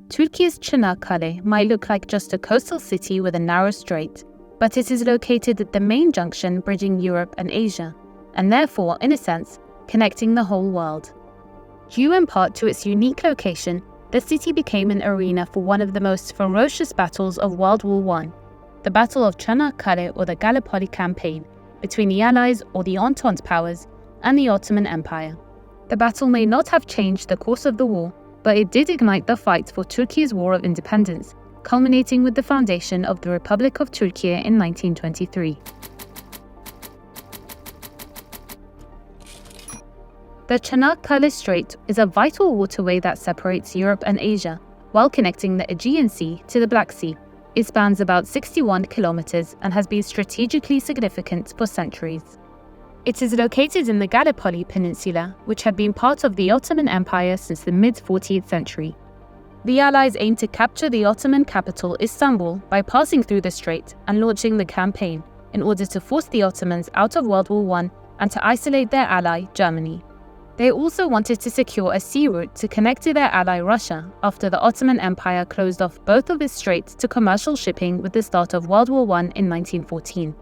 Turkey's Canakkale might look like just a coastal city with a narrow strait, but it is located at the main junction bridging Europe and Asia, and therefore, in a sense, connecting the whole world. Due in part to its unique location, the city became an arena for one of the most ferocious battles of World War I, the Battle of Canakkale or the Gallipoli Campaign, between the Allies or the Entente powers and the Ottoman Empire. The battle may not have changed the course of the war, but it did ignite the fight for Turkey's War of Independence, culminating with the foundation of the Republic of Turkey in 1923. The Canakkale Strait is a vital waterway that separates Europe and Asia, while connecting the Aegean Sea to the Black Sea. It spans about 61 kilometers and has been strategically significant for centuries. It is located in the Gallipoli Peninsula, which had been part of the Ottoman Empire since the mid-14th century. The Allies aimed to capture the Ottoman capital Istanbul by passing through the strait and launching the campaign in order to force the Ottomans out of World War I and to isolate their ally, Germany. They also wanted to secure a sea route to connect to their ally Russia after the Ottoman Empire closed off both of its straits to commercial shipping with the start of World War I in 1914.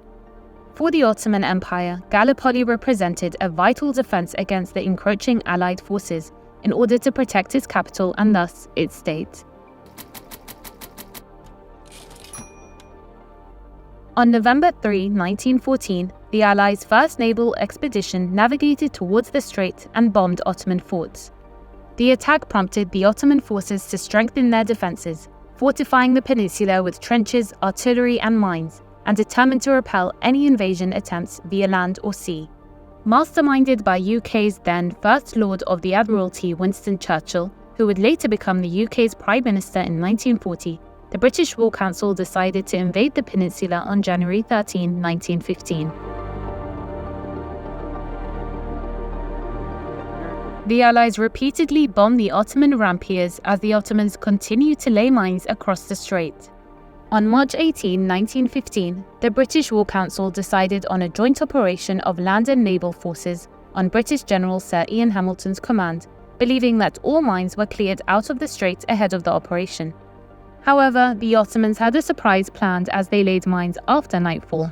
For the Ottoman Empire, Gallipoli represented a vital defense against the encroaching Allied forces in order to protect its capital and thus its state. On November 3, 1914, the Allies' first naval expedition navigated towards the strait and bombed Ottoman forts. The attack prompted the Ottoman forces to strengthen their defenses, fortifying the peninsula with trenches, artillery and mines, and determined to repel any invasion attempts via land or sea. Masterminded by UK's then First Lord of the Admiralty Winston Churchill, who would later become the UK's Prime Minister in 1940, the British War Council decided to invade the peninsula on January 13, 1915. The Allies repeatedly bombed the Ottoman rampiers as the Ottomans continued to lay mines across the strait. On March 18, 1915, the British War Council decided on a joint operation of land and naval forces on British General Sir Ian Hamilton's command, believing that all mines were cleared out of the strait ahead of the operation. However, the Ottomans had a surprise planned as they laid mines after nightfall.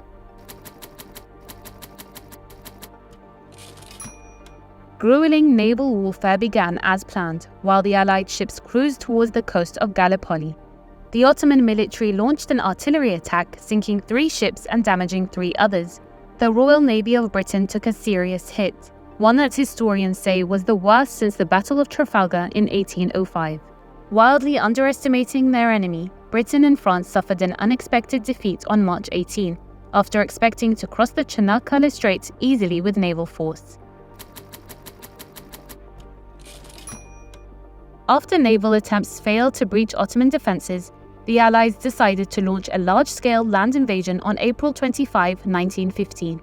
Grueling naval warfare began as planned, while the Allied ships cruised towards the coast of Gallipoli. The Ottoman military launched an artillery attack, sinking 3 ships and damaging 3 others. The Royal Navy of Britain took a serious hit, one that historians say was the worst since the Battle of Trafalgar in 1805. Wildly underestimating their enemy, Britain and France suffered an unexpected defeat on March 18, after expecting to cross the Canakkale Strait easily with naval force. After naval attempts failed to breach Ottoman defenses, the Allies decided to launch a large-scale land invasion on April 25, 1915.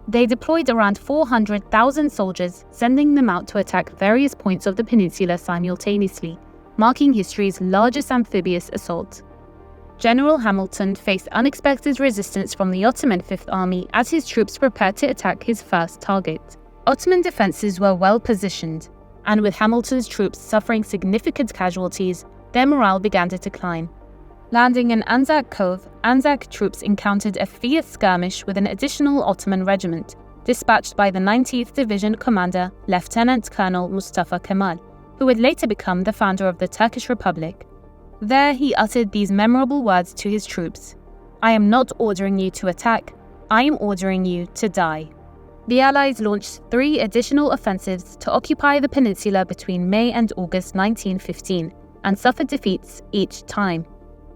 They deployed around 400,000 soldiers, sending them out to attack various points of the peninsula simultaneously, marking history's largest amphibious assault. General Hamilton faced unexpected resistance from the Ottoman Fifth Army as his troops prepared to attack his first target. Ottoman defenses were well positioned, and with Hamilton's troops suffering significant casualties, their morale began to decline. Landing in Anzac Cove, Anzac troops encountered a fierce skirmish with an additional Ottoman regiment, dispatched by the 19th Division commander, Lieutenant Colonel Mustafa Kemal, who would later become the founder of the Turkish Republic. There he uttered these memorable words to his troops: "I am not ordering you to attack, I am ordering you to die." The Allies launched 3 additional offensives to occupy the peninsula between May and August 1915, and suffered defeats each time.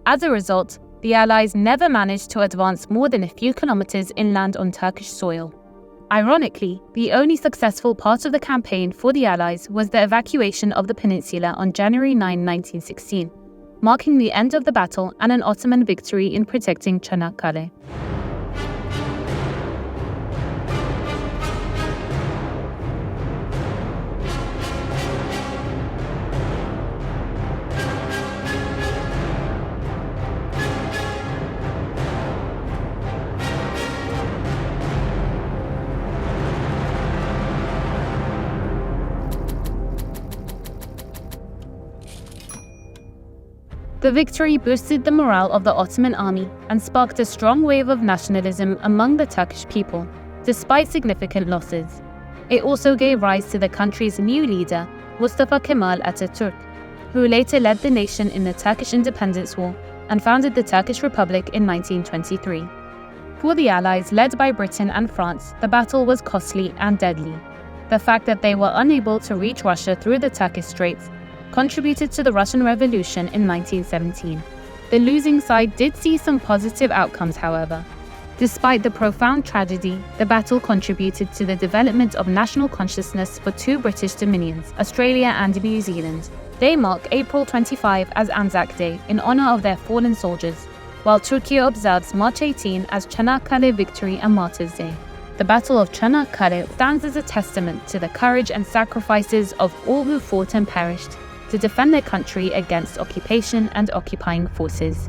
As a result, the Allies never managed to advance more than a few kilometers inland on Turkish soil. Ironically, the only successful part of the campaign for the Allies was the evacuation of the peninsula on January 9, 1916, marking the end of the battle and an Ottoman victory in protecting Canakkale. The victory boosted the morale of the Ottoman army and sparked a strong wave of nationalism among the Turkish people, despite significant losses. It also gave rise to the country's new leader, Mustafa Kemal Atatürk, who later led the nation in the Turkish Independence War and founded the Turkish Republic in 1923. For the Allies, led by Britain and France, the battle was costly and deadly. The fact that they were unable to reach Russia through the Turkish Straits contributed to the Russian Revolution in 1917. The losing side did see some positive outcomes, however. Despite the profound tragedy, the battle contributed to the development of national consciousness for two British dominions, Australia and New Zealand. They mark April 25 as Anzac Day in honor of their fallen soldiers, while Turkey observes March 18 as Canakkale Victory and Martyrs Day. The Battle of Canakkale stands as a testament to the courage and sacrifices of all who fought and perished to defend their country against occupation and occupying forces.